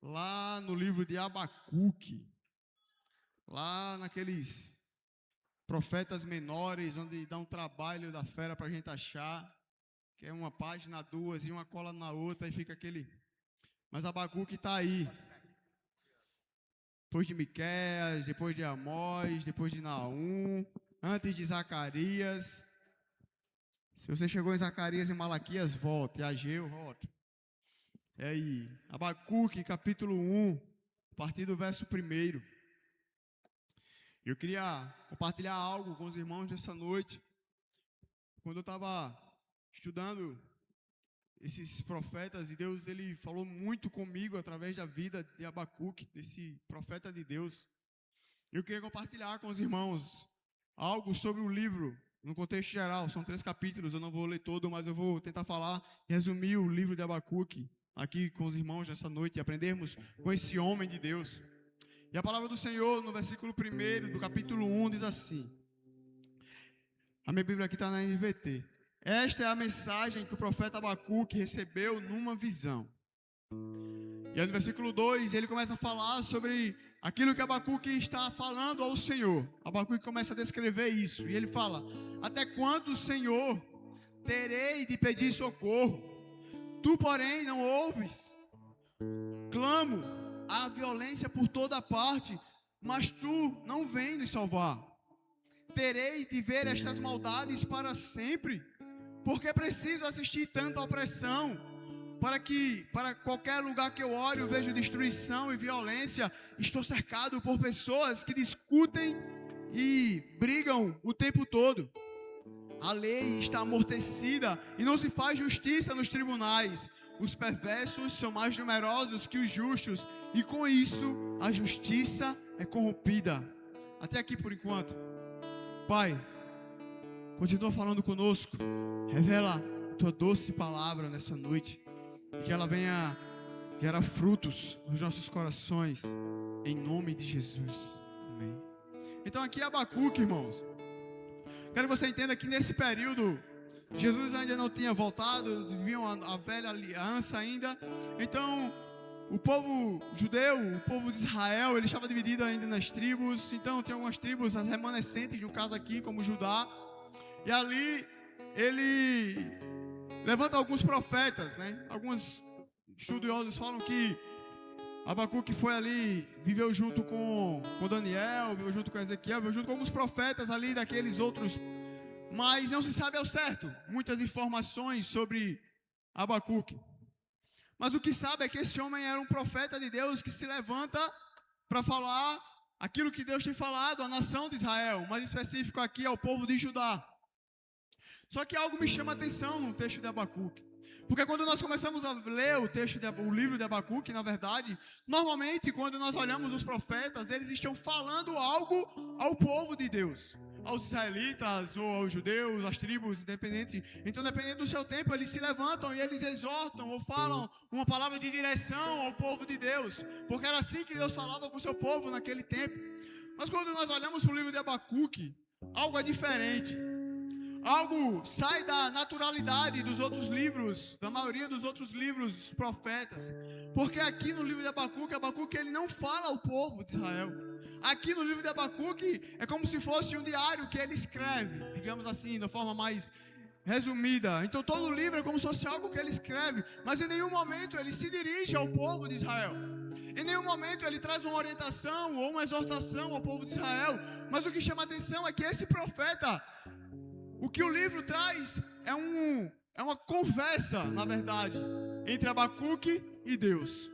lá no livro de Abacuque, lá naqueles profetas menores, onde dá um trabalho da fera para a gente achar, que é uma página, duas, e uma cola na outra, e fica aquele... Mas Abacuque está aí, depois de Miqueias, depois de Amós, depois de Naum, antes de Zacarias. Se você chegou em Zacarias e Malaquias, volte. Ageu, volte. É aí, Abacuque, capítulo 1, a partir do verso 1. Eu queria compartilhar algo com os irmãos nessa noite. Quando eu estava estudando esses profetas, e Deus ele falou muito comigo através da vida de Abacuque, desse profeta de Deus. Eu queria compartilhar com os irmãos algo sobre o livro, no contexto geral. São 3 capítulos, eu não vou ler todo, mas eu vou tentar falar, resumir o livro de Abacuque aqui com os irmãos nessa noite, e aprendermos com esse homem de Deus. E a palavra do Senhor, no versículo 1 do capítulo 1, diz assim: a minha Bíblia aqui está na NVT. Esta é a mensagem que o profeta Abacuque recebeu numa visão. E aí no versículo 2, ele começa a falar sobre aquilo que Abacuque está falando ao Senhor. Abacuque começa a descrever isso, e ele fala: até quando, Senhor, terei de pedir socorro? Tu, porém, não ouves. Clamo a violência por toda parte, mas tu não vem nos salvar. Terei de ver estas maldades para sempre, porque preciso assistir tanta opressão, para qualquer lugar que eu olho, vejo destruição e violência. Estou cercado por pessoas que discutem e brigam o tempo todo. A lei está amortecida e não se faz justiça nos tribunais. Os perversos são mais numerosos que os justos, e com isso a justiça é corrompida. Até aqui por enquanto. Pai, continua falando conosco. Revela a tua doce palavra nessa noite, e que ela venha gerar frutos nos nossos corações, em nome de Jesus. Amém. Então aqui é Abacuque, irmãos. Quero que você entenda que nesse período Jesus ainda não tinha voltado, viviam a velha aliança ainda. Então o povo judeu, o povo de Israel, ele estava dividido ainda nas tribos. Então tem algumas tribos, as remanescentes, no caso aqui, como Judá. E ali ele levanta alguns profetas, né? Alguns estudiosos falam que Abacuque foi ali, viveu junto com Daniel, viveu junto com Ezequiel, viveu junto com alguns profetas ali daqueles outros, mas não se sabe ao certo muitas informações sobre Abacuque. Mas o que sabe é que esse homem era um profeta de Deus que se levanta para falar aquilo que Deus tem falado à nação de Israel, mais específico aqui ao povo de Judá. Só que algo me chama a atenção no texto de Abacuque, porque quando nós começamos a ler o livro de Abacuque, na verdade, normalmente quando nós olhamos os profetas, eles estão falando algo ao povo de Deus, aos israelitas ou aos judeus, às tribos, independente. Então, dependendo do seu tempo, eles se levantam e eles exortam ou falam uma palavra de direção ao povo de Deus, porque era assim que Deus falava com o seu povo naquele tempo. Mas quando nós olhamos para o livro de Abacuque, algo é diferente. Algo sai da naturalidade dos outros livros, da maioria dos outros livros dos profetas. Porque aqui no livro de Abacuque ele não fala ao povo de Israel. Aqui no livro de Abacuque é como se fosse um diário que ele escreve, digamos assim, da forma mais resumida. Então todo o livro é como se fosse algo que ele escreve, mas em nenhum momento ele se dirige ao povo de Israel. Em nenhum momento ele traz uma orientação ou uma exortação ao povo de Israel. Mas o que chama a atenção é que esse profeta, o que o livro traz é uma conversa, na verdade, entre Abacuque e Deus.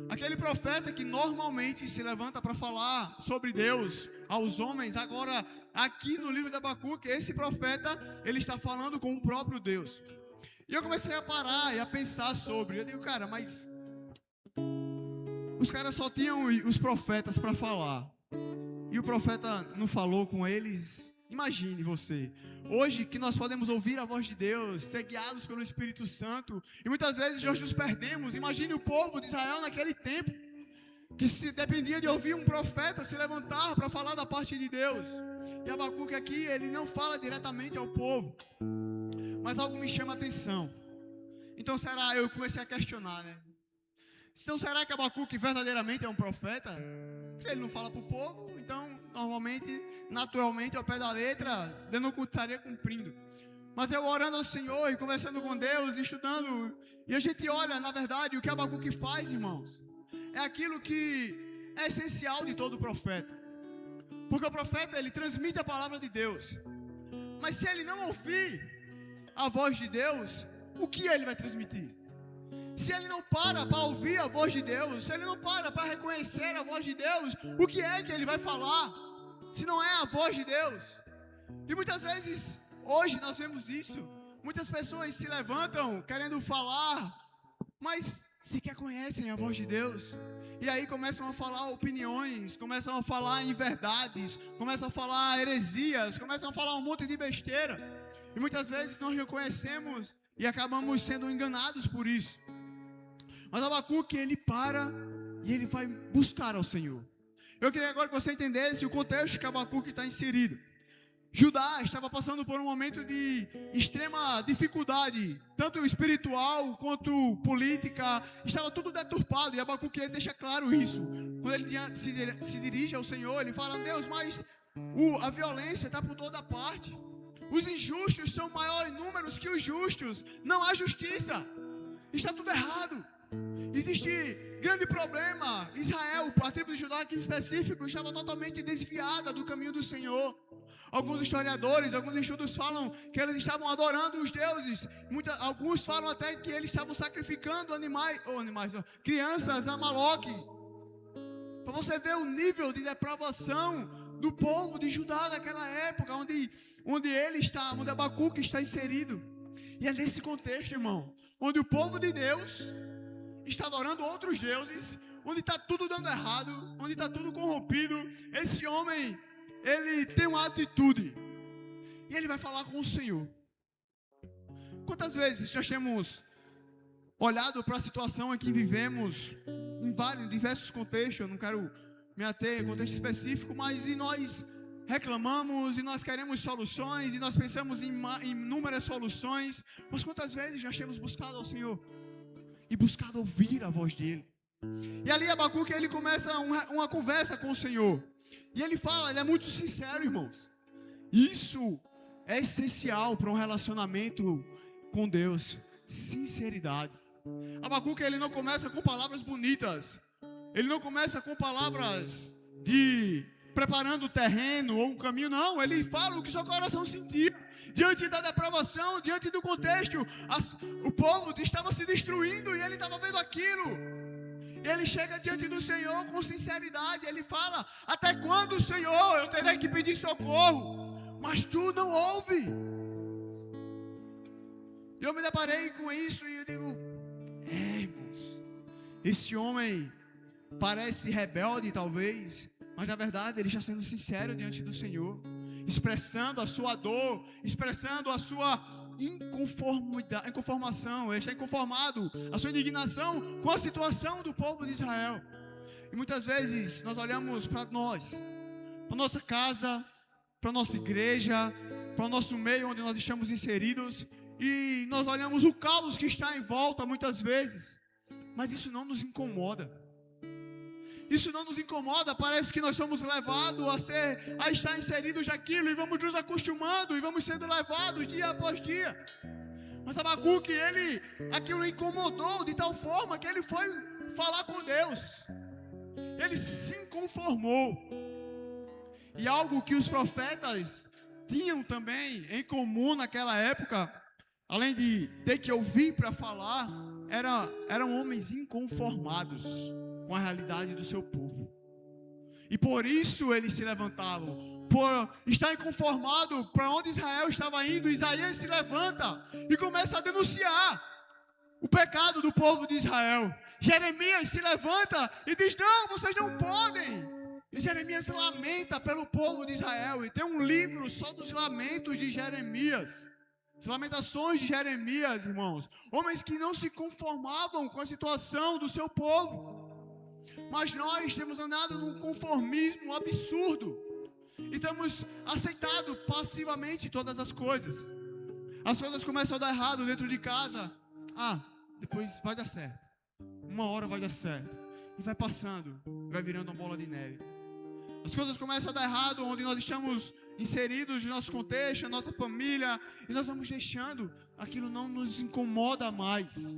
Aquele profeta que normalmente se levanta para falar sobre Deus aos homens, agora aqui no livro de Abacuque, esse profeta, ele está falando com o próprio Deus. E eu comecei a parar e a pensar sobre. Eu digo, cara, mas os caras só tinham os profetas para falar, e o profeta não falou com eles. Imagine você, hoje que nós podemos ouvir a voz de Deus, ser guiados pelo Espírito Santo, e muitas vezes nós nos perdemos. Imagine o povo de Israel naquele tempo, que se dependia de ouvir um profeta se levantar para falar da parte de Deus. E Abacuque aqui, ele não fala diretamente ao povo, mas algo me chama a atenção. Então eu comecei a questionar, né? Então será que Abacuque verdadeiramente é um profeta? Se ele não fala para o povo, então normalmente, naturalmente, ao pé da letra, Deus não estaria cumprindo. Mas eu orando ao Senhor e conversando com Deus, estudando, e a gente olha, na verdade, o que Abacuque faz, irmãos, é aquilo que é essencial de todo profeta. Porque o profeta, ele transmite a palavra de Deus. Mas se ele não ouvir a voz de Deus, o que ele vai transmitir? Se ele não para ouvir a voz de Deus, se ele não para reconhecer a voz de Deus, o que é que ele vai falar? Se não é a voz de Deus. E muitas vezes, hoje nós vemos isso. Muitas pessoas se levantam querendo falar, mas sequer conhecem a voz de Deus. E aí começam a falar opiniões, começam a falar inverdades, começam a falar heresias, começam a falar um monte de besteira. E muitas vezes nós reconhecemos e acabamos sendo enganados por isso. Mas Abacuque, ele para e ele vai buscar ao Senhor. Eu queria agora que você entendesse o contexto que Abacuque está inserido. Judá estava passando por um momento de extrema dificuldade, tanto espiritual quanto política, estava tudo deturpado, e Abacuque deixa claro isso. Quando ele se dirige ao Senhor, ele fala: Deus, mas a violência está por toda parte, os injustos são maiores números que os justos, não há justiça, está tudo errado. Existe grande problema. Israel, a tribo de Judá aqui em específico, estava totalmente desviada do caminho do Senhor. Alguns historiadores, alguns estudos falam que eles estavam adorando os deuses. Alguns falam até que eles estavam sacrificando crianças a Moloque. Para você ver o nível de depravação do povo de Judá naquela época, onde Abacuque está inserido. E é nesse contexto, irmão, onde o povo de Deus está adorando outros deuses, onde está tudo dando errado, onde está tudo corrompido. Esse homem, ele tem uma atitude, e ele vai falar com o Senhor. Quantas vezes nós temos olhado para a situação em que vivemos, em diversos contextos, eu não quero me ater em contexto específico, mas nós reclamamos, e nós queremos soluções, e nós pensamos em inúmeras soluções, mas quantas vezes nós temos buscado ao Senhor e buscado ouvir a voz dele? E ali Abacuque, ele começa uma conversa com o Senhor, e ele fala, ele é muito sincero, irmãos. Isso é essencial para um relacionamento com Deus, sinceridade. Abacuque, ele não começa com palavras bonitas, ele não começa com palavras de preparando o terreno ou um caminho, não. Ele fala o que seu coração sentiu diante da depravação, diante do contexto. O povo estava se destruindo e ele estava vendo aquilo. E ele chega diante do Senhor com sinceridade. Ele fala: até quando, Senhor, eu terei que pedir socorro, mas tu não ouve? E eu me deparei com isso e eu digo: irmãos, esse homem parece rebelde talvez, mas na verdade ele está sendo sincero diante do Senhor, expressando a sua dor, expressando a sua inconformação. Ele está inconformado, a sua indignação com a situação do povo de Israel. E muitas vezes nós olhamos para nós, para nossa casa, para nossa igreja, para o nosso meio onde nós estamos inseridos, e nós olhamos o caos que está em volta muitas vezes, mas isso não nos incomoda. Isso não nos incomoda, parece que nós somos levados a estar inseridos naquilo, e vamos nos acostumando, e vamos sendo levados dia após dia. Mas Abacuque, aquilo incomodou de tal forma que ele foi falar com Deus. Ele se inconformou. E algo que os profetas tinham também em comum naquela época, além de ter que ouvir para falar, eram homens inconformados com a realidade do seu povo. E por isso eles se levantavam. Por estar inconformado para onde Israel estava indo, Isaías se levanta e começa a denunciar o pecado do povo de Israel. Jeremias se levanta e diz: não, vocês não podem. E Jeremias lamenta pelo povo de Israel. E tem um livro só dos lamentos de Jeremias. As lamentações de Jeremias, irmãos. Homens que não se conformavam com a situação do seu povo. Mas nós temos andado num conformismo absurdo. E estamos aceitando passivamente todas as coisas. As coisas começam a dar errado dentro de casa. Depois vai dar certo. Um uma hora vai dar certo. E vai passando, vai virando uma bola de neve. As coisas começam a dar errado onde nós estamos inseridos no nosso contexto, na nossa família, e nós vamos deixando, aquilo não nos incomoda mais.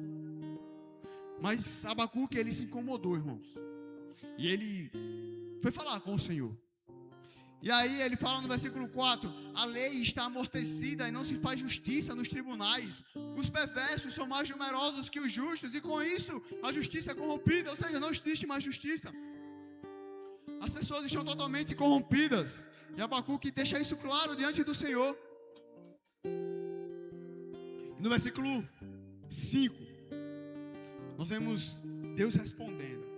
Mas Abacuque, ele se incomodou, irmãos. E ele foi falar com o Senhor. E aí ele fala no versículo 4: a lei está amortecida e não se faz justiça nos tribunais. Os perversos são mais numerosos que os justos, e com isso a justiça é corrompida. Ou seja, não existe mais justiça. As pessoas estão totalmente corrompidas. E Abacuque deixa isso claro diante do Senhor. No versículo 5, nós vemos Deus respondendo.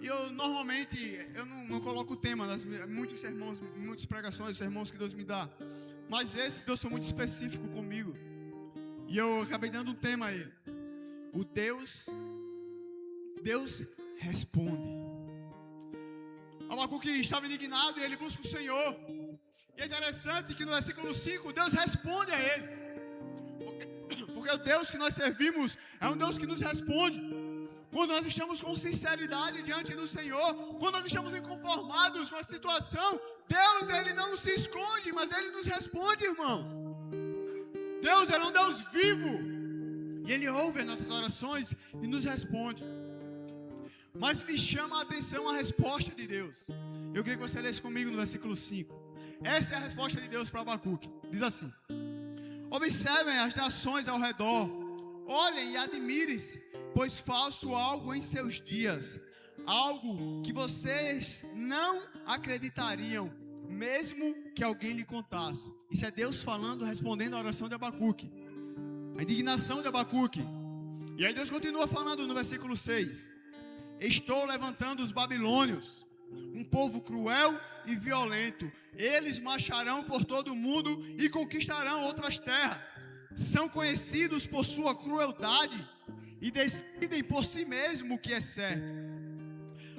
E eu normalmente, não coloco o tema das muitos sermões, muitas pregações, sermões que Deus me dá. Mas esse Deus foi muito específico comigo. E eu acabei dando um tema a ele. O Deus responde. Abacuque estava indignado e ele busca o Senhor. E é interessante que no versículo 5, Deus responde a ele. Porque o Deus que nós servimos é um Deus que nos responde. Quando nós estamos com sinceridade diante do Senhor, quando nós estamos inconformados com a situação, Deus, ele não se esconde, mas ele nos responde, irmãos. Deus, ele é um Deus vivo. E ele ouve as nossas orações e nos responde. Mas me chama a atenção a resposta de Deus. Eu queria que você lesse comigo no versículo 5. Essa é a resposta de Deus para Abacuque. Diz assim: observem as nações ao redor, olhem e admirem-se, pois faço algo em seus dias, algo que vocês não acreditariam, mesmo que alguém lhe contasse. Isso é Deus falando, respondendo a oração de Abacuque, a indignação de Abacuque. E aí Deus continua falando no versículo 6: estou levantando os babilônios, um povo cruel e violento. Eles marcharão por todo o mundo e conquistarão outras terras. São conhecidos por sua crueldade e decidem por si mesmo o que é certo.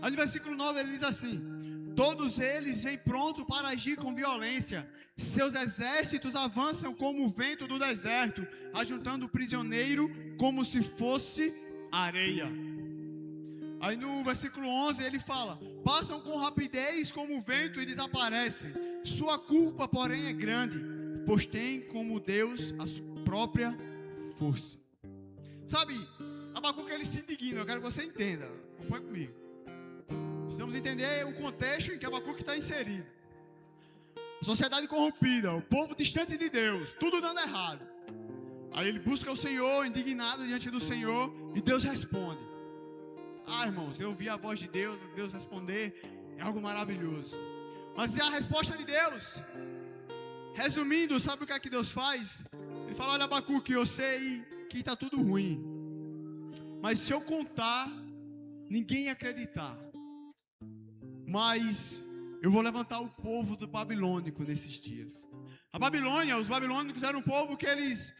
Aí no versículo 9 ele diz assim: todos eles vêm pronto para agir com violência. Seus exércitos avançam como o vento do deserto, ajuntando o prisioneiro como se fosse areia. Aí no versículo 11 ele fala: passam com rapidez como o vento e desaparecem. Sua culpa, porém, é grande, pois tem como Deus a sua própria força. Sabe, Abacuque, ele se indigna. Eu quero que você entenda. Acompanhe comigo. Precisamos entender o contexto em que Abacuque está inserido. Sociedade corrompida, o povo distante de Deus, tudo dando errado. Aí ele busca o Senhor, indignado diante do Senhor, e Deus responde. Ah, irmãos, eu ouvi a voz de Deus, Deus responder, é algo maravilhoso. Mas é a resposta de Deus. Resumindo, sabe o que é que Deus faz? Ele fala: olha, Abacuque, eu sei que está tudo ruim, mas se eu contar, ninguém ia acreditar. Mas eu vou levantar o povo do babilônico nesses dias. A Babilônia, os babilônicos eram um povo que eles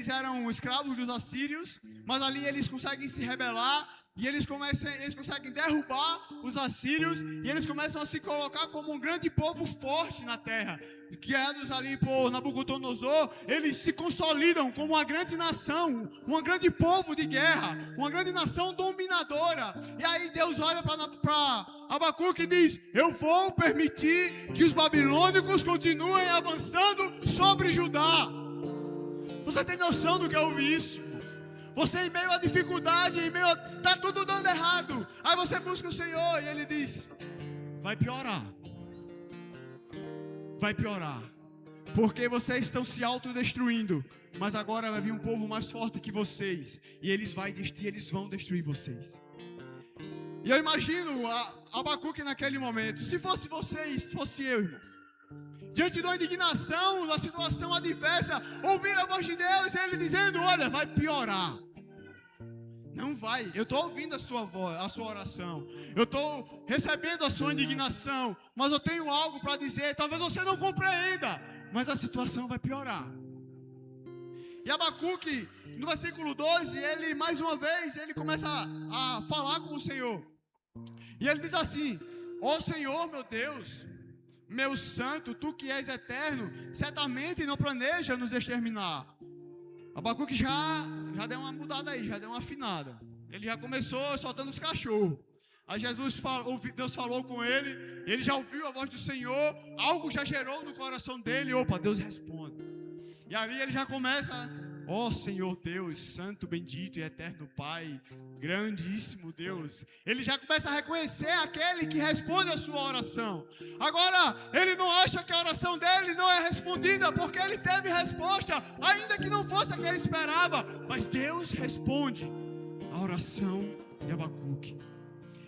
eram escravos dos assírios, mas ali eles conseguem se rebelar e eles conseguem derrubar os assírios e eles começam a se colocar como um grande povo forte na terra. Guiados ali por Nabucodonosor, eles se consolidam como uma grande nação, um grande povo de guerra, uma grande nação dominadora. E aí Deus olha para Abacuque e diz: eu vou permitir que os babilônicos continuem avançando sobre Judá. Você tem noção do que é ouvir isso? Você em meio à dificuldade, está tudo dando errado. Aí você busca o Senhor e Ele diz: vai piorar. Vai piorar. Porque vocês estão se autodestruindo. Mas agora vai vir um povo mais forte que vocês. E eles vão destruir vocês. E eu imagino Abacuque naquele momento. Se fosse vocês, se fosse eu, irmãos, diante da indignação, da situação adversa, ouvir a voz de Deus, Ele dizendo: olha, vai piorar. Não vai, eu estou ouvindo a sua voz, a sua oração, eu estou recebendo a sua indignação, mas eu tenho algo para dizer. Talvez você não compreenda, mas a situação vai piorar. E Abacuque, no versículo 12, ele mais uma vez, ele começa a falar com o Senhor. E ele diz assim: ó Senhor meu Deus, meu santo, tu que és eterno, certamente não planeja nos exterminar. Abacuque já deu uma mudada aí, já deu uma afinada. Ele já começou soltando os cachorros. Aí Deus falou com ele, ele já ouviu a voz do Senhor, algo já gerou no coração dele, opa, Deus responde. E ali ele já começa, ó Senhor Deus, santo, bendito e eterno Pai, grandíssimo Deus. Ele já começa a reconhecer aquele que responde a sua oração. Agora, ele não acha que a oração dele não é respondida, porque ele teve resposta, ainda que não fosse a que ele esperava. Mas Deus responde a oração de Abacuque.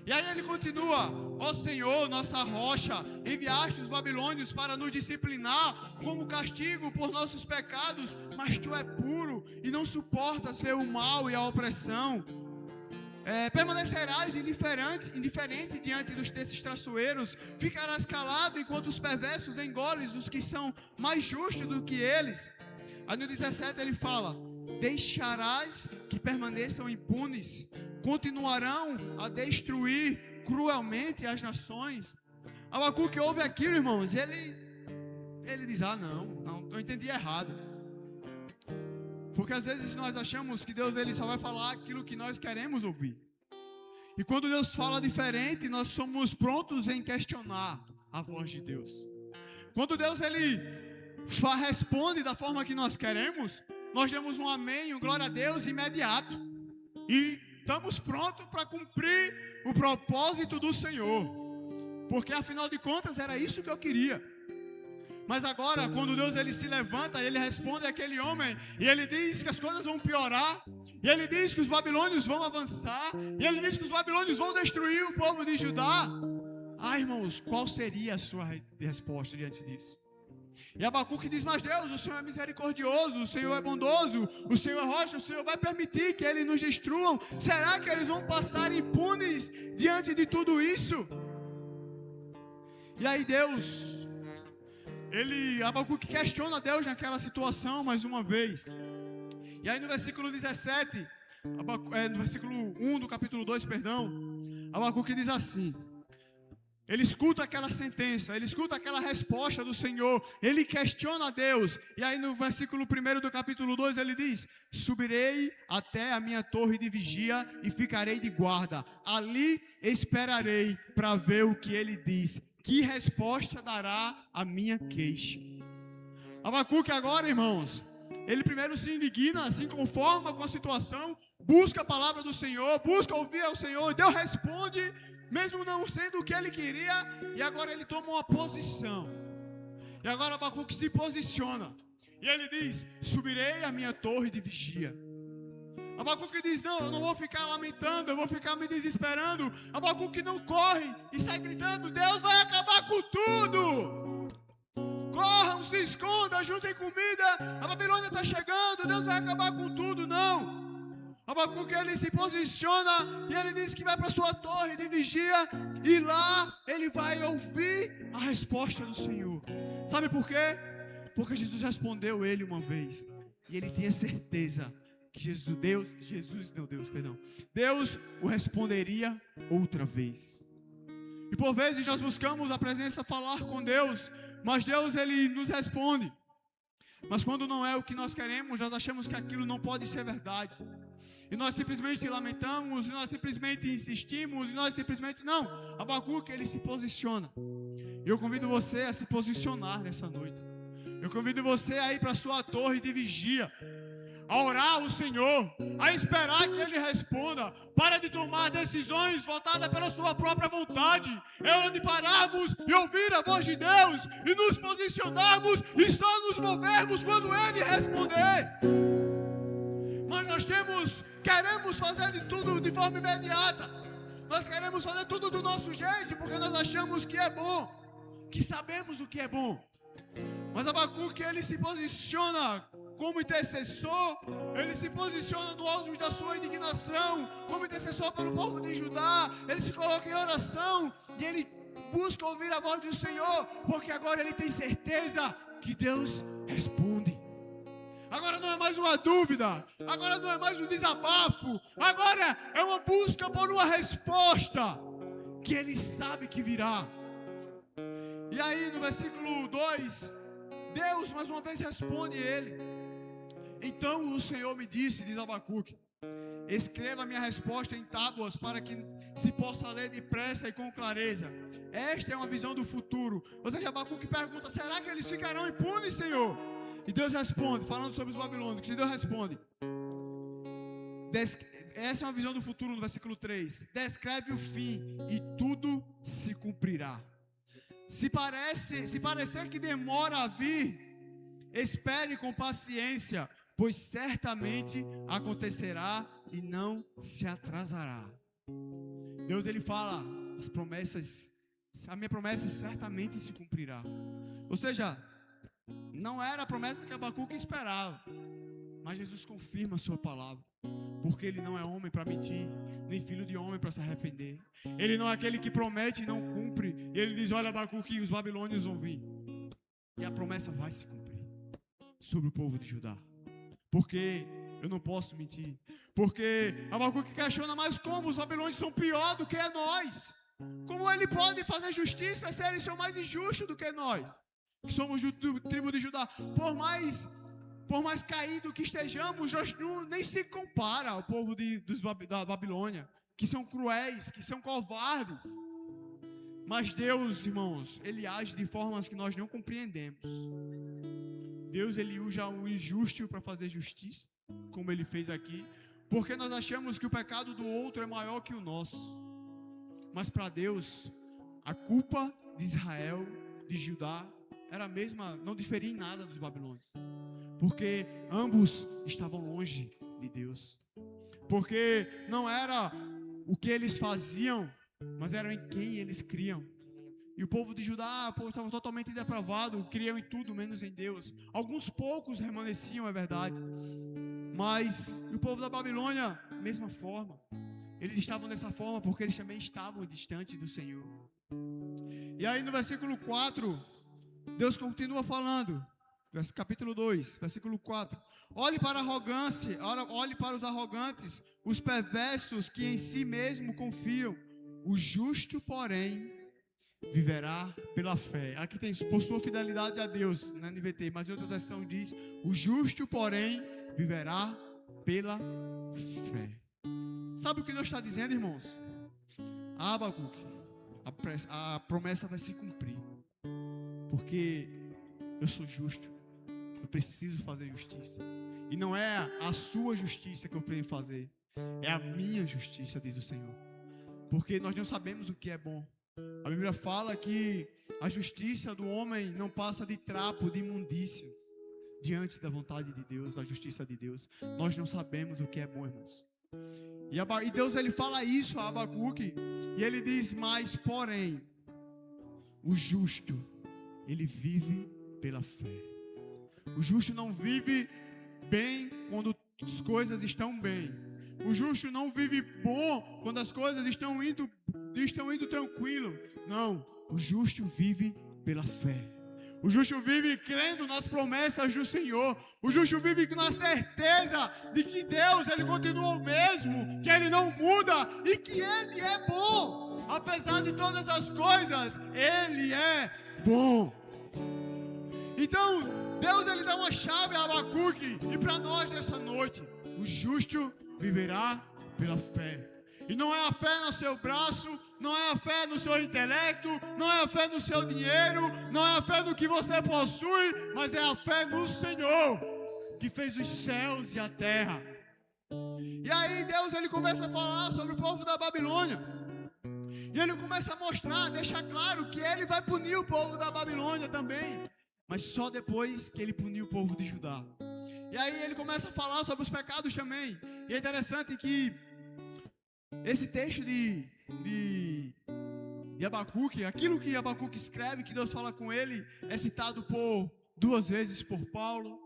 E aí ele continua, ó Senhor, nossa rocha, enviaste os babilônios para nos disciplinar como castigo por nossos pecados, mas tu é puro e não suportas ver o mal e a opressão. Permanecerás indiferente diante desses traiçoeiros, ficarás calado enquanto os perversos engolem os que são mais justos do que eles. Aí no 17 ele fala, deixarás que permaneçam impunes, continuarão a destruir cruelmente as nações. Abacuque ouve aquilo, irmãos, ele diz, não, eu entendi errado. Porque às vezes nós achamos que Deus ele só vai falar aquilo que nós queremos ouvir. E quando Deus fala diferente, nós somos prontos em questionar a voz de Deus. Quando Deus ele responde da forma que nós queremos, nós damos um amém, um glória a Deus imediato. E estamos prontos para cumprir o propósito do Senhor. Porque afinal de contas era isso que eu queria. Mas agora, quando Deus ele se levanta, ele responde àquele homem, e ele diz que as coisas vão piorar, e ele diz que os babilônios vão avançar, e ele diz que os babilônios vão destruir o povo de Judá. Irmãos, qual seria a sua resposta diante disso? E Abacuque diz, mas Deus, o Senhor é misericordioso, o Senhor é bondoso, o Senhor é rocha, o Senhor vai permitir que eles nos destruam. Será que eles vão passar impunes diante de tudo isso? E aí Deus, Abacuque questiona Deus naquela situação mais uma vez. E aí no versículo 17, no versículo 1 do capítulo 2, Abacuque diz assim, ele escuta aquela sentença, ele escuta aquela resposta do Senhor, ele questiona Deus. E aí no versículo 1 do capítulo 2 ele diz, subirei até a minha torre de vigia e ficarei de guarda, ali esperarei para ver o que ele diz, que resposta dará a minha queixa. Abacuque agora, irmãos, ele primeiro se indigna, se conforma com a situação, busca a palavra do Senhor, busca ouvir ao Senhor, Deus responde, mesmo não sendo o que ele queria, e agora ele toma uma posição. E agora Abacuque se posiciona, e ele diz, subirei a minha torre de vigia. Abacuque diz, não, eu não vou ficar lamentando, eu vou ficar me desesperando. Abacuque não corre e sai gritando, Deus vai acabar com tudo. Corram, se escondam, juntem comida, a Babilônia está chegando, Deus vai acabar com tudo, não. Abacuque ele se posiciona e ele diz que vai para sua torre de vigia, e lá ele vai ouvir a resposta do Senhor. Sabe por quê? Porque Jesus respondeu ele uma vez, e ele tinha certeza que Deus o responderia outra vez. E por vezes nós buscamos a presença, falar com Deus, mas Deus ele nos responde. Mas quando não é o que nós queremos, nós achamos que aquilo não pode ser verdade. E nós simplesmente lamentamos, e nós simplesmente insistimos, e nós simplesmente não. Abacuque ele se posiciona. E eu convido você a se posicionar nessa noite. Eu convido você a ir para a sua torre de vigia, a orar ao Senhor, a esperar que Ele responda. Para de tomar decisões voltadas pela sua própria vontade. É hora de pararmos e ouvir a voz de Deus, e nos posicionarmos e só nos movermos quando Ele responder. Mas nós queremos fazer de tudo de forma imediata. Nós queremos fazer tudo do nosso jeito, porque nós achamos que é bom, que sabemos o que é bom. Mas Abacuque ele se posiciona como intercessor, ele se posiciona no auge da sua indignação, como intercessor pelo povo de Judá. Ele se coloca em oração e ele busca ouvir a voz do Senhor, porque agora ele tem certeza que Deus responde. Agora não é mais uma dúvida, agora não é mais um desabafo, agora é uma busca por uma resposta que ele sabe que virá. E aí no versículo 2, Deus mais uma vez responde ele. Então o Senhor me disse, diz Abacuque, escreva a minha resposta em tábuas para que se possa ler depressa e com clareza. Esta é uma visão do futuro. Ou seja, Abacuque pergunta, será que eles ficarão impunes, Senhor? E Deus responde, falando sobre os babilônicos, e Deus responde, essa é uma visão do futuro no versículo 3. Descreve o fim e tudo se cumprirá. Se parecer que demora a vir, espere com paciência, pois certamente acontecerá e não se atrasará. Deus, ele fala, a minha promessa certamente se cumprirá. Ou seja, não era a promessa que Abacuque esperava, mas Jesus confirma a sua palavra, porque ele não é homem para mentir, nem filho de homem para se arrepender. Ele não é aquele que promete e não cumpre. E ele diz, olha, Abacuque, os babilônios vão vir, e a promessa vai se cumprir sobre o povo de Judá. Porque eu não posso mentir. Porque Abacuque questiona, mas como os babilônios são pior do que nós? Como ele pode fazer justiça se eles são mais injustos do que nós, que somos do tribo de Judá? Por mais caído que estejamos, nem se compara ao povo da Babilônia, que são cruéis, que são covardes. Mas Deus, irmãos, ele age de formas que nós não compreendemos. Deus, ele usa o injusto para fazer justiça, como ele fez aqui, porque nós achamos que o pecado do outro é maior que o nosso. Mas para Deus, a culpa de Israel, de Judá, era a mesma, não diferia em nada dos babilônios. Porque ambos estavam longe de Deus. Porque não era o que eles faziam, mas era em quem eles criam. E o povo de Judá, o povo estava totalmente depravado, criam em tudo menos em Deus. Alguns poucos remanesciam, é verdade. Mas o povo da Babilônia, mesma forma. Eles estavam dessa forma porque eles também estavam distantes do Senhor. E aí no versículo 4, Deus continua falando. Capítulo 2, versículo 4. Olhe para a arrogância, olhe para os arrogantes, os perversos que em si mesmo confiam. O justo, porém, viverá pela fé. Aqui tem por sua fidelidade a Deus, na NVT, mas em outra versão diz: o justo, porém, viverá pela fé. Sabe o que Deus está dizendo, irmãos? Abacuque, a promessa vai se cumprir, porque eu sou justo, eu preciso fazer justiça. E não é a sua justiça que eu tenho que fazer, é a minha justiça, diz o Senhor. Porque nós não sabemos o que é bom. A Bíblia fala que a justiça do homem não passa de trapo, de imundícias, diante da vontade de Deus, da justiça de Deus. Nós não sabemos o que é bom, irmãos. E Deus, ele fala isso a Abacuque, e ele diz: mas porém, o justo, ele vive pela fé. O justo não vive bem quando as coisas estão bem. O justo não vive bom quando as coisas estão indo tranquilo. Não, o justo vive pela fé. O justo vive crendo nas promessas do Senhor. O justo vive na certeza de que Deus, ele continua o mesmo, que ele não muda e que ele é bom. Apesar de todas as coisas, ele é bom. Então, Deus, ele dá uma chave a Abacuque e para nós nessa noite: o justo viverá pela fé. E não é a fé no seu braço, não é a fé no seu intelecto, não é a fé no seu dinheiro, não é a fé no que você possui, mas é a fé no Senhor, que fez os céus e a terra. E aí Deus, ele começa a falar sobre o povo da Babilônia. E ele começa a mostrar, deixar claro que ele vai punir o povo da Babilônia também, mas só depois que ele punir o povo de Judá. E aí ele começa a falar sobre os pecados também. E é interessante que esse texto de Abacuque, aquilo que Abacuque escreve, que Deus fala com ele, é citado por 2 vezes por Paulo,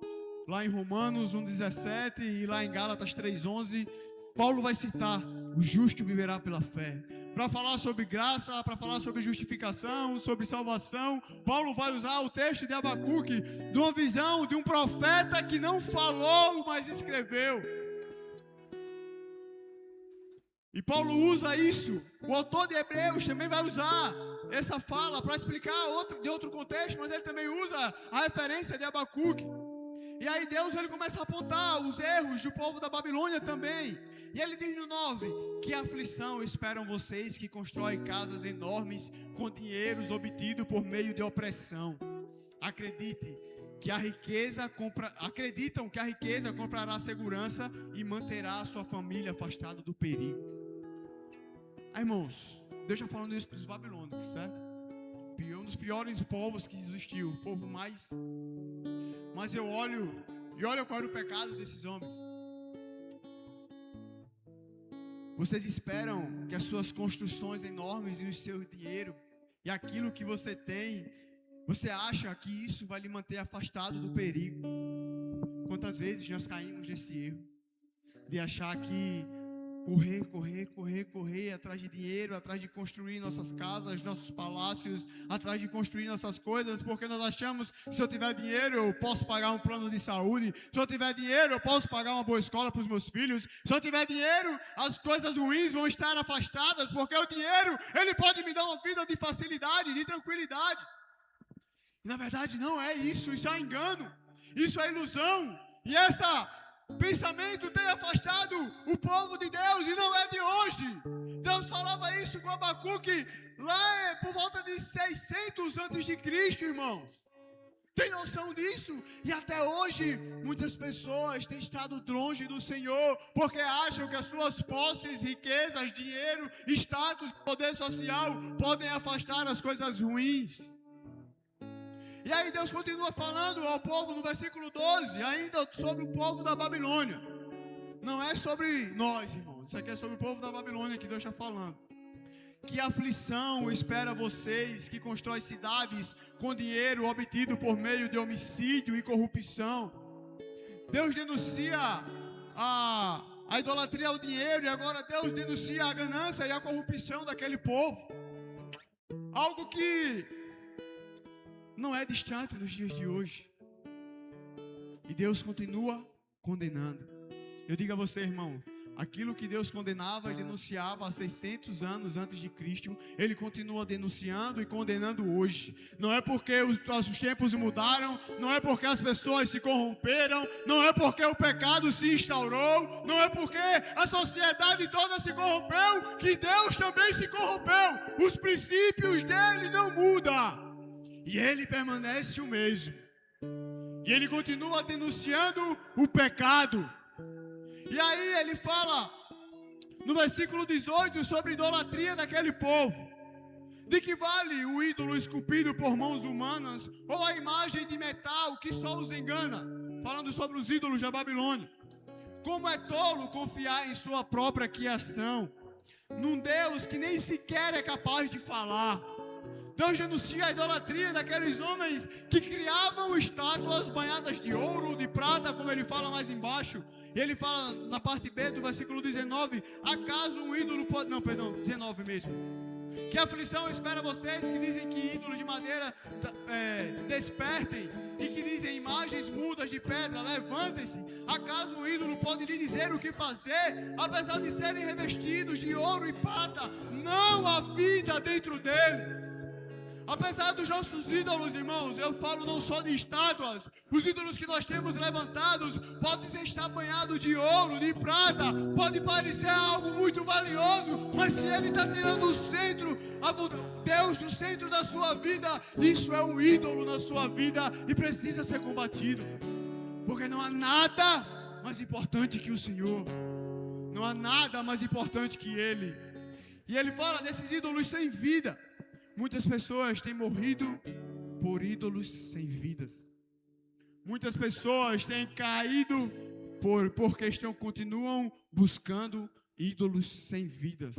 lá em Romanos 1,17 e lá em Gálatas 3,11. Paulo vai citar: o justo viverá pela fé. Para falar sobre graça, para falar sobre justificação, sobre salvação, Paulo vai usar o texto de Abacuque, de uma visão de um profeta que não falou, mas escreveu. E Paulo usa isso. O autor de Hebreus também vai usar essa fala para explicar de outro contexto, mas ele também usa a referência de Abacuque. E aí Deus ele começa a apontar os erros do povo da Babilônia também. E ele diz no 9, que aflição esperam vocês que constroem casas enormes com dinheiros obtidos por meio de opressão. Acreditam que a riqueza comprará segurança e manterá a sua família afastada do perigo. Aí, irmãos, Deus está falando isso para os babilônicos, certo? Um dos piores povos que existiu, o povo mais... Mas eu olho, e olha qual era o pecado desses homens. Vocês esperam que as suas construções enormes e o seu dinheiro e aquilo que você tem, você acha que isso vai lhe manter afastado do perigo. Quantas vezes nós caímos nesse erro de achar que correr atrás de dinheiro, atrás de construir nossas casas, nossos palácios, atrás de construir nossas coisas, porque nós achamos que se eu tiver dinheiro eu posso pagar um plano de saúde, se eu tiver dinheiro eu posso pagar uma boa escola para os meus filhos, se eu tiver dinheiro as coisas ruins vão estar afastadas, porque o dinheiro ele pode me dar uma vida de facilidade, de tranquilidade. E na verdade não é isso, isso é engano, isso é ilusão, e pensamento tem afastado o povo de Deus, e não é de hoje. Deus falava isso com Abacuque lá por volta de 600 antes de Cristo, irmãos. Tem noção disso? E até hoje muitas pessoas têm estado longe do Senhor porque acham que as suas posses, riquezas, dinheiro, status, poder social podem afastar as coisas ruins. E aí Deus continua falando ao povo no versículo 12, ainda sobre o povo da Babilônia. Não é sobre nós, irmãos. Isso aqui é sobre o povo da Babilônia que Deus está falando. Que aflição espera vocês que constroem cidades com dinheiro obtido por meio de homicídio e corrupção. Deus denuncia a idolatria ao dinheiro, e agora Deus denuncia a ganância e a corrupção daquele povo. Algo que não é distante nos dias de hoje. E Deus continua condenando. Eu digo a você, irmão, aquilo que Deus condenava e denunciava há 600 anos antes de Cristo, Ele continua denunciando e condenando hoje. Não é porque os tempos mudaram, não é porque as pessoas se corromperam, não é porque o pecado se instaurou, não é porque a sociedade toda se corrompeu, que Deus também se corrompeu. Os princípios dele não mudam. E ele permanece o mesmo. E ele continua denunciando o pecado. E aí ele fala no versículo 18 sobre a idolatria daquele povo. De que vale o ídolo esculpido por mãos humanas ou a imagem de metal que só os engana? Falando sobre os ídolos da Babilônia. Como é tolo confiar em sua própria criação, num Deus que nem sequer é capaz de falar. Deus denuncia a idolatria daqueles homens que criavam estátuas banhadas de ouro, de prata, como ele fala mais embaixo. E ele fala na parte B do versículo 19, acaso um ídolo pode... Não, perdão, 19 mesmo. Que aflição espera vocês que dizem que ídolos de madeira despertem, e que dizem imagens mudas de pedra, levantem-se. Acaso um ídolo pode lhe dizer o que fazer, apesar de serem revestidos de ouro e prata? Não há vida dentro deles. Apesar dos nossos ídolos, irmãos, eu falo não só de estátuas, os ídolos que nós temos levantados podem estar banhados de ouro, de prata, pode parecer algo muito valioso, mas se ele está tirando o centro, Deus do centro da sua vida, isso é um ídolo na sua vida e precisa ser combatido, porque não há nada mais importante que o Senhor, não há nada mais importante que Ele. E Ele fala desses ídolos sem vida. Muitas pessoas têm morrido por ídolos sem vidas. Muitas pessoas têm caído porque continuam buscando ídolos sem vidas.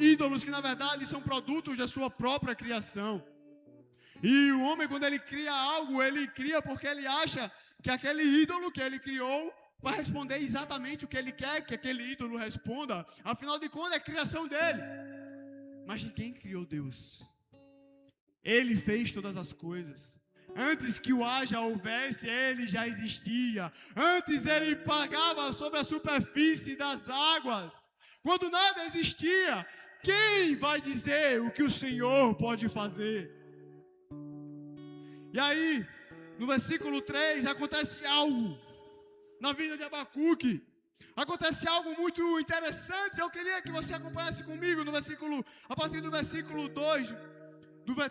Ídolos que na verdade são produtos da sua própria criação. E o homem, quando ele cria algo, ele cria porque ele acha que aquele ídolo que ele criou vai responder exatamente o que ele quer que aquele ídolo responda. Afinal de contas, é a criação dele. Mas quem criou Deus? Ele fez todas as coisas. Antes que o haja houvesse, Ele já existia. Antes Ele pagava sobre a superfície das águas. Quando nada existia, quem vai dizer o que o Senhor pode fazer? E aí, no versículo 3, acontece algo na vida de Abacuque. Acontece algo muito interessante. Eu queria que você acompanhasse comigo no versículo, a partir do versículo 2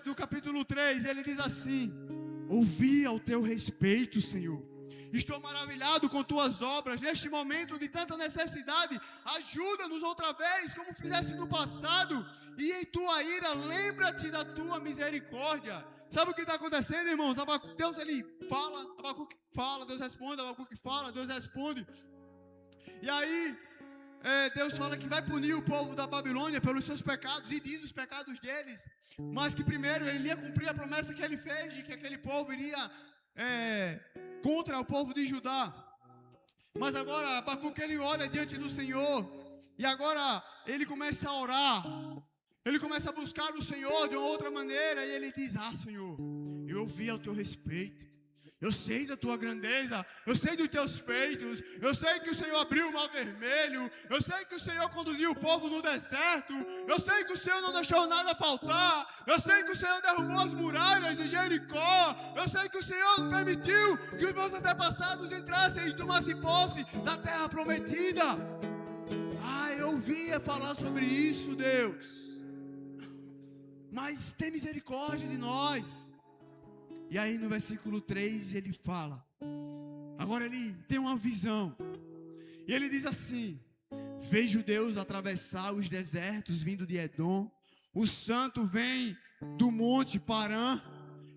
do capítulo 3, ele diz assim: ouvi ao teu respeito, Senhor. Estou maravilhado com tuas obras. Neste momento de tanta necessidade, ajuda-nos outra vez, como fizeste no passado. E em tua ira, lembra-te da tua misericórdia. Sabe o que está acontecendo, irmãos? Deus, ele fala, Abacuque fala, Deus responde, Abacuque fala, Deus responde. E aí, Deus fala que vai punir o povo da Babilônia pelos seus pecados, e diz os pecados deles, mas que primeiro ele ia cumprir a promessa que ele fez, de que aquele povo iria contra o povo de Judá. Mas agora Abacuque, ele olha diante do Senhor, e agora ele começa a orar, ele começa a buscar o Senhor de uma outra maneira, e ele diz: Senhor, eu ouvi ao teu respeito, eu sei da tua grandeza, eu sei dos teus feitos, eu sei que o Senhor abriu o mar vermelho, eu sei que o Senhor conduziu o povo no deserto, eu sei que o Senhor não deixou nada faltar, eu sei que o Senhor derrubou as muralhas de Jericó, eu sei que o Senhor permitiu que os meus antepassados entrassem e tomassem posse da terra prometida. Eu ouvia falar sobre isso, Deus, mas tem misericórdia de nós. E aí no versículo 3 ele fala, agora ele tem uma visão, e ele diz assim: vejo Deus atravessar os desertos vindo de Edom, o santo vem do monte Parã.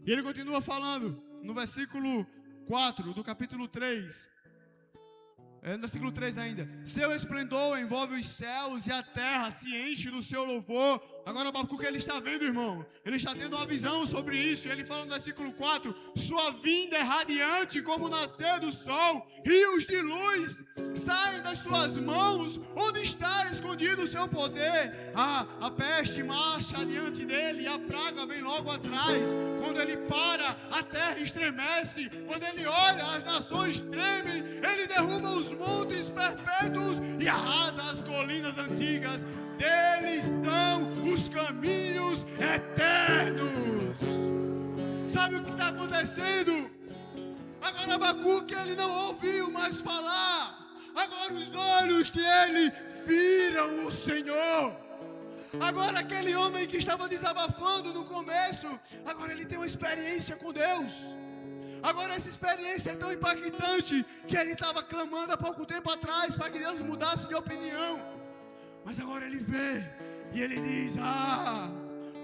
E ele continua falando no versículo 4 do capítulo 3, no versículo 3 ainda: seu esplendor envolve os céus e a terra se enche do seu louvor. Agora Abacuque, ele está vendo, irmão, ele está tendo uma visão sobre isso. Ele fala no versículo 4: sua vinda é radiante como o nascer do sol, rios de luz saem das suas mãos. Onde está escondido o seu poder? A peste marcha adiante dele e a praga vem logo atrás. Quando ele para, a terra estremece. Quando ele olha, as nações tremem. Ele derruba os montes perpétuos e arrasa as colinas antigas. Dele estão os caminhos eternos. Sabe o que está acontecendo? Agora Abacuque, ele não ouviu mais falar. Agora os olhos dele viram o Senhor. Agora aquele homem que estava desabafando no começo, agora ele tem uma experiência com Deus. Agora essa experiência é tão impactante que ele estava clamando há pouco tempo atrás para que Deus mudasse de opinião. Mas agora ele vê e ele diz: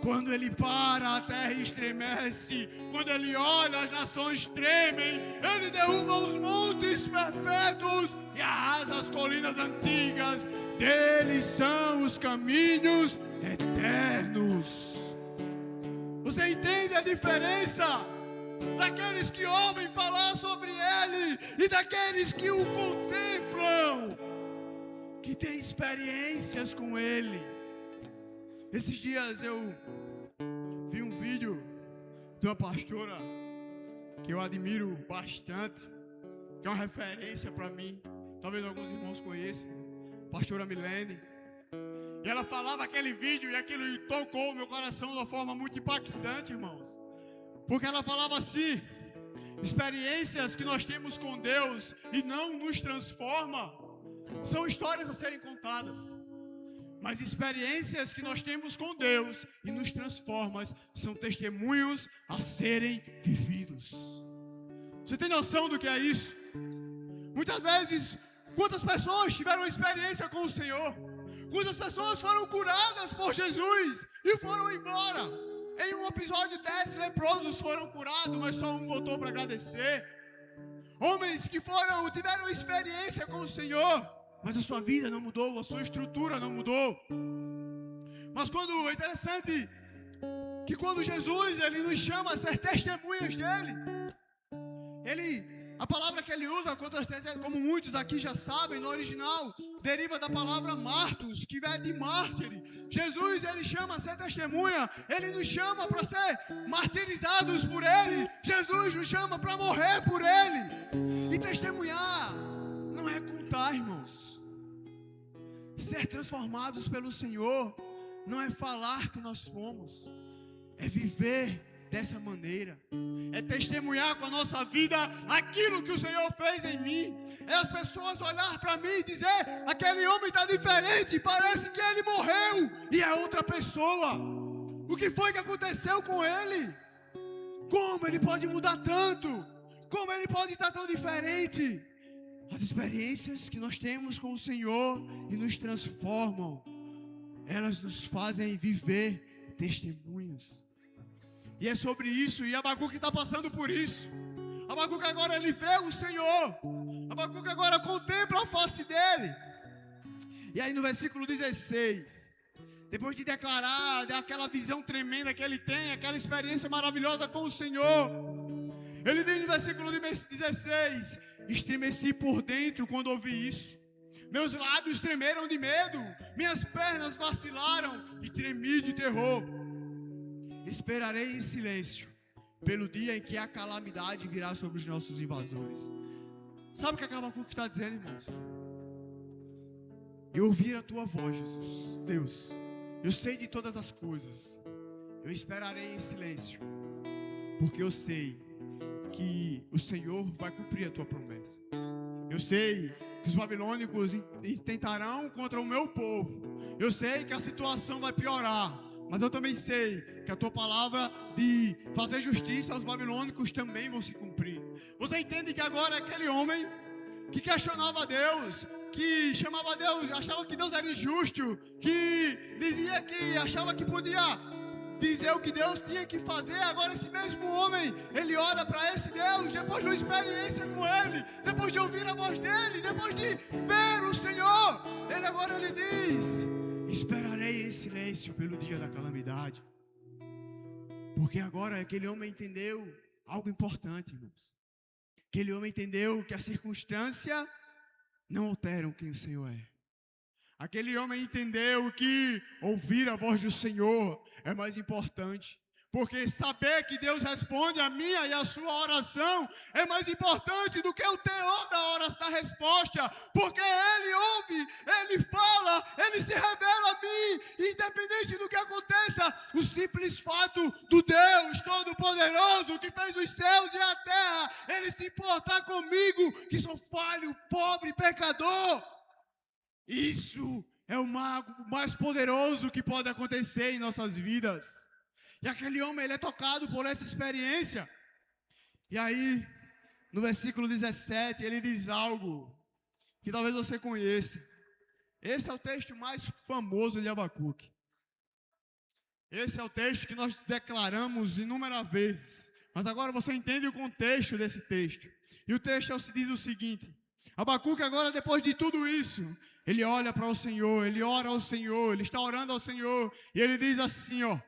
quando ele para, a terra estremece. Quando ele olha, as nações tremem. Ele derruba os montes perpétuos e arrasa as colinas antigas. Deles são os caminhos eternos. Você entende a diferença daqueles que ouvem falar sobre ele e daqueles que o contemplam, que tem experiências com ele? Esses dias eu vi um vídeo de uma pastora que eu admiro bastante, que é uma referência para mim, talvez alguns irmãos conheçam, pastora Milene. E ela falava aquele vídeo e aquilo tocou o meu coração de uma forma muito impactante, irmãos, porque ela falava assim: experiências que nós temos com Deus e não nos transforma são histórias a serem contadas, mas experiências que nós temos com Deus e nos transforma são testemunhos a serem vividos. Você tem noção do que é isso? Muitas vezes, quantas pessoas tiveram experiência com o Senhor? Quantas pessoas foram curadas por Jesus e foram embora? Em um episódio 10 leprosos foram curados, mas só um voltou para agradecer. Homens que tiveram experiência com o Senhor, mas a sua vida não mudou, a sua estrutura não mudou. Mas é interessante que quando Jesus ele nos chama a ser testemunhas dele, a palavra que ele usa, como muitos aqui já sabem, no original deriva da palavra martos, que vem de mártir. Jesus ele chama a ser testemunha, ele nos chama para ser martirizados por ele. Jesus nos chama para morrer por ele. E testemunhar não é contar, irmãos. Ser transformados pelo Senhor não é falar que nós fomos, é viver dessa maneira. É testemunhar com a nossa vida aquilo que o Senhor fez em mim. É as pessoas olhar para mim e dizer: aquele homem está diferente, parece que ele morreu e é outra pessoa. O que foi que aconteceu com ele? Como ele pode mudar tanto? Como ele pode estar tão diferente? As experiências que nós temos com o Senhor e nos transformam, elas nos fazem viver testemunhos. E é sobre isso, e Abacuque está passando por isso. Abacuque agora ele vê o Senhor. Abacuque agora contempla a face dele. E aí no versículo 16, depois de declarar daquela visão tremenda que ele tem, aquela experiência maravilhosa com o Senhor, ele diz no versículo 16: estremeci por dentro quando ouvi isso. Meus lábios tremeram de medo, minhas pernas vacilaram e tremi de terror. Esperarei em silêncio pelo dia em que a calamidade virá sobre os nossos invasores. Sabe o que Abacuque está dizendo, irmãos? Eu ouvir a tua voz, Jesus, Deus, eu sei de todas as coisas. Eu esperarei em silêncio, porque eu sei que o Senhor vai cumprir a tua promessa. Eu sei que os babilônicos tentarão contra o meu povo. Eu sei que a situação vai piorar, mas eu também sei que a tua palavra de fazer justiça aos babilônicos também vão se cumprir. Você entende que agora aquele homem que questionava Deus, que chamava Deus, achava que Deus era injusto, que dizia que achava que podia dizer o que Deus tinha que fazer, agora esse mesmo homem, ele olha para esse Deus, depois de uma experiência com ele, depois de ouvir a voz dele, depois de ver o Senhor, ele diz: esperarei em silêncio pelo dia da calamidade. Porque agora aquele homem entendeu algo importante, irmãos. Aquele homem entendeu que a circunstância não alteram quem o Senhor é. Aquele homem entendeu que ouvir a voz do Senhor é mais importante. Porque saber que Deus responde a minha e a sua oração é mais importante do que o teor da resposta. Porque Ele ouve, Ele fala, Ele se revela a mim. Independente do que aconteça, o simples fato do Deus Todo-Poderoso que fez os céus e a terra, Ele se importar comigo, que sou falho, pobre, pecador. Isso é o mais poderoso que pode acontecer em nossas vidas. E aquele homem, ele é tocado por essa experiência. E aí, no versículo 17, ele diz algo que talvez você conheça. Esse é o texto mais famoso de Abacuque. Esse é o texto que nós declaramos inúmeras vezes. Mas agora você entende o contexto desse texto. E o texto diz o seguinte: Abacuque agora, depois de tudo isso, ele olha para o Senhor, ele ora ao Senhor, ele está orando ao Senhor. E ele diz assim, ó: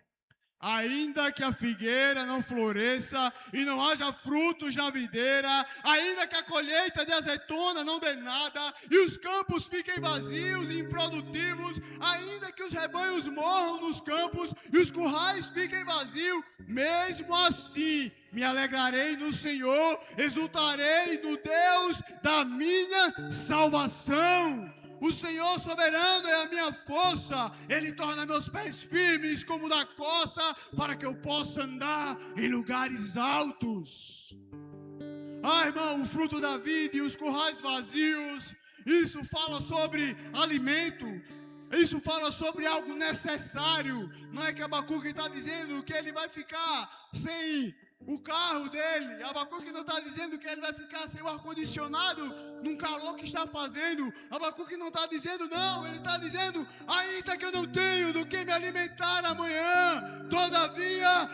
ainda que a figueira não floresça e não haja frutos na videira, ainda que a colheita de azeitona não dê nada e os campos fiquem vazios e improdutivos, ainda que os rebanhos morram nos campos e os currais fiquem vazios, mesmo assim me alegrarei no Senhor, exultarei no Deus da minha salvação. O Senhor soberano é a minha força, Ele torna meus pés firmes como da coça, para que eu possa andar em lugares altos. Ah, irmão, o fruto da vida e os currais vazios, isso fala sobre alimento, isso fala sobre algo necessário. Não é que Abacuque está dizendo que ele vai ficar sem o carro dele. Abacuque não está dizendo que ele vai ficar sem o ar-condicionado num calor que está fazendo. Abacuque não está dizendo, não. Ele está dizendo, ainda que eu não tenho do que me alimentar amanhã, todavia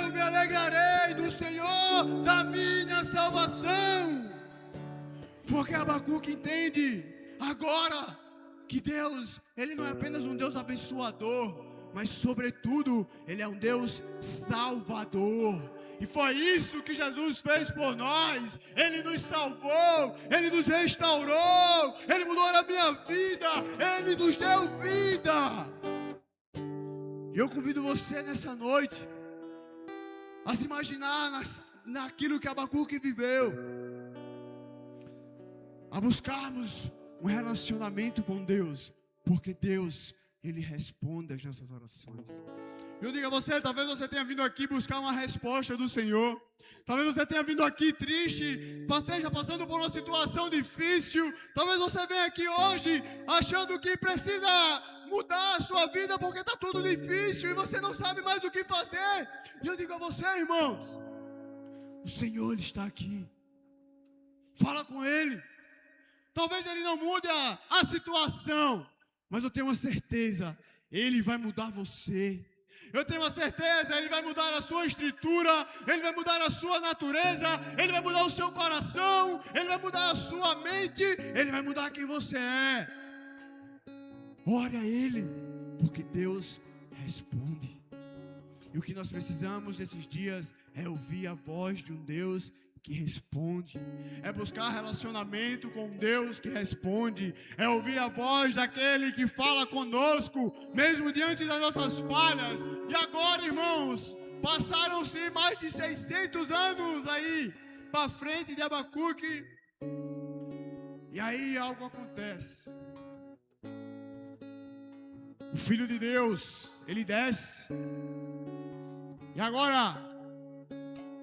eu me alegrarei no Senhor da minha salvação. Porque Abacuque entende agora que Deus, Ele não é apenas um Deus abençoador, mas sobretudo Ele é um Deus salvador. E foi isso que Jesus fez por nós. Ele nos salvou, Ele nos restaurou, Ele mudou a minha vida, Ele nos deu vida. Eu convido você nessa noite a se imaginar naquilo que Abacuque viveu, a buscarmos um relacionamento com Deus, porque Deus, Ele responde às nossas orações. Eu digo a você, talvez você tenha vindo aqui buscar uma resposta do Senhor. Talvez você tenha vindo aqui triste, esteja passando por uma situação difícil. Talvez você venha aqui hoje achando que precisa mudar a sua vida porque está tudo difícil e você não sabe mais o que fazer. E eu digo a você, irmãos, o Senhor Ele está aqui. Fala com Ele. Talvez Ele não mude a situação, mas eu tenho uma certeza, Ele vai mudar você. Eu tenho uma certeza, Ele vai mudar a sua estrutura, Ele vai mudar a sua natureza, Ele vai mudar o seu coração, Ele vai mudar a sua mente, Ele vai mudar quem você é. Ore a Ele, porque Deus responde. E o que nós precisamos nesses dias é ouvir a voz de um Deus que responde, é buscar relacionamento com Deus que responde, é ouvir a voz daquele que fala conosco, mesmo diante das nossas falhas. E agora, irmãos, passaram-se mais de 600 anos aí para frente de Abacuque, e aí algo acontece. O Filho de Deus, ele desce, e agora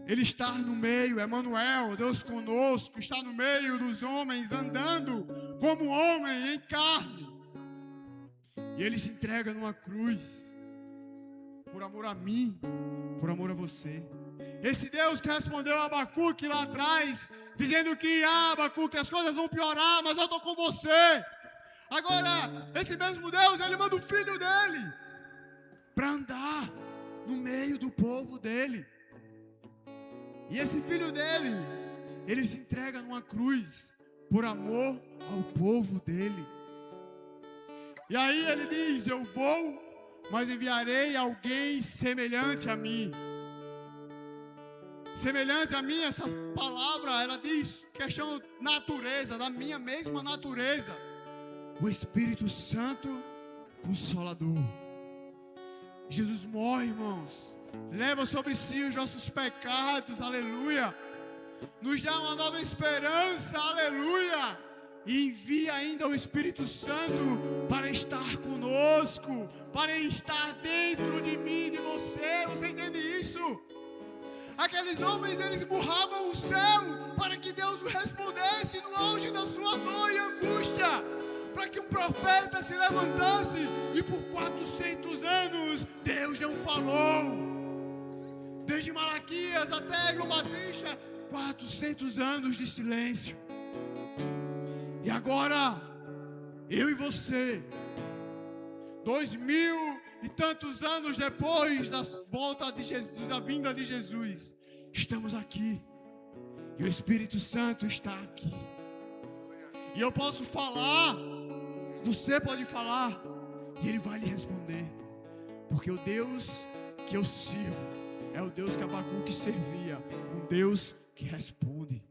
Ele está no meio, Emanuel, Deus conosco, está no meio dos homens, andando como homem em carne. E Ele se entrega numa cruz, por amor a mim, por amor a você. Esse Deus que respondeu a Abacuque lá atrás, dizendo que, Abacuque, as coisas vão piorar, mas eu estou com você. Agora, esse mesmo Deus, Ele manda o Filho dEle, para andar no meio do povo dEle. E esse Filho dele, ele se entrega numa cruz por amor ao povo dele. E aí ele diz, eu vou, mas enviarei alguém semelhante a mim. Semelhante a mim, essa palavra, ela diz questão natureza, da minha mesma natureza. O Espírito Santo Consolador. Jesus morre, irmãos. Leva sobre si os nossos pecados, aleluia. Nos dá uma nova esperança, aleluia. E envia ainda o Espírito Santo para estar conosco, para estar dentro de mim, de você. Você entende isso? Aqueles homens, eles burravam o céu para que Deus o respondesse no auge da sua dor e angústia, para que um profeta se levantasse, e por 400 anos Deus não falou. Desde Malaquias até João Batista, 400 anos de silêncio. E agora, eu e você, 2000 e tantos anos depois da volta de Jesus, da vinda de Jesus, estamos aqui. E o Espírito Santo está aqui. E eu posso falar, você pode falar, e Ele vai lhe responder. Porque o Deus que eu sirvo é o Deus que Abacuque servia, um Deus que responde.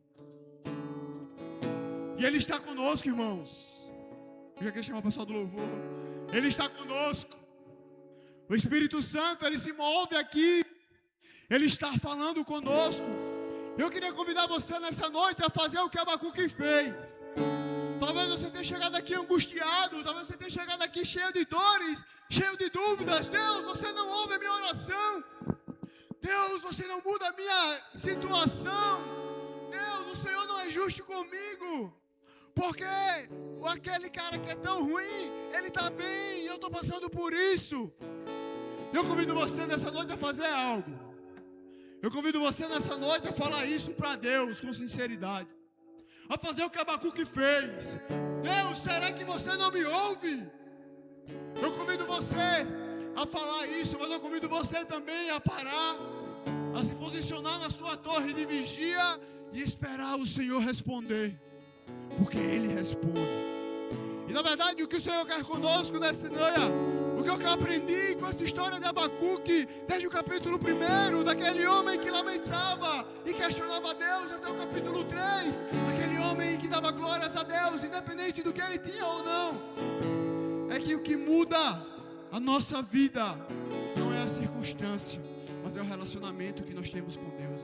E Ele está conosco, irmãos. Eu já queria chamar o pessoal do louvor. Ele está conosco. O Espírito Santo, Ele se move aqui. Ele está falando conosco. Eu queria convidar você nessa noite a fazer o que Abacuque fez. Talvez você tenha chegado aqui angustiado, talvez você tenha chegado aqui cheio de dores, cheio de dúvidas. Deus, você não ouve a minha oração. Deus, você não muda a minha situação. Deus, o Senhor não é justo comigo. Porque aquele cara que é tão ruim, ele está bem, eu estou passando por isso. Eu convido você nessa noite a fazer algo. Eu convido você nessa noite a falar isso para Deus com sinceridade. A fazer o que Abacuque fez. Deus, será que você não me ouve? Eu convido você a falar isso, mas eu convido você também a parar, a se posicionar na sua torre de vigia e esperar o Senhor responder, porque Ele responde. E na verdade o que o Senhor quer conosco nessa noite, o que eu aprendi com essa história de Abacuque, desde o capítulo 1, daquele homem que lamentava e questionava a Deus, até o capítulo 3, aquele homem que dava glórias a Deus, independente do que ele tinha ou não, é que o que muda a nossa vida não é a circunstância, mas é o relacionamento que nós temos com Deus.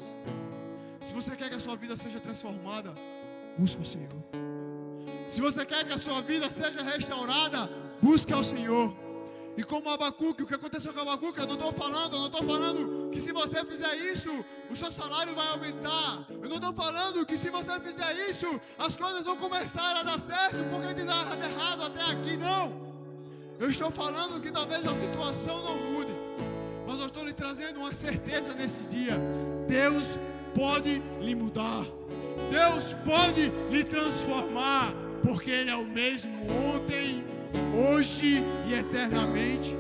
Se você quer que a sua vida seja transformada, busque o Senhor. Se você quer que a sua vida seja restaurada, busque ao Senhor. E como Abacuque, o que aconteceu com Abacuque, eu não estou falando que se você fizer isso, o seu salário vai aumentar. Eu não estou falando que se você fizer isso, as coisas vão começar a dar certo, porque tem dado errado até aqui, não. Eu estou falando que talvez a situação não mude, mas eu estou lhe trazendo uma certeza nesse dia. Deus pode lhe mudar, Deus pode lhe transformar, porque Ele é o mesmo ontem, hoje e eternamente.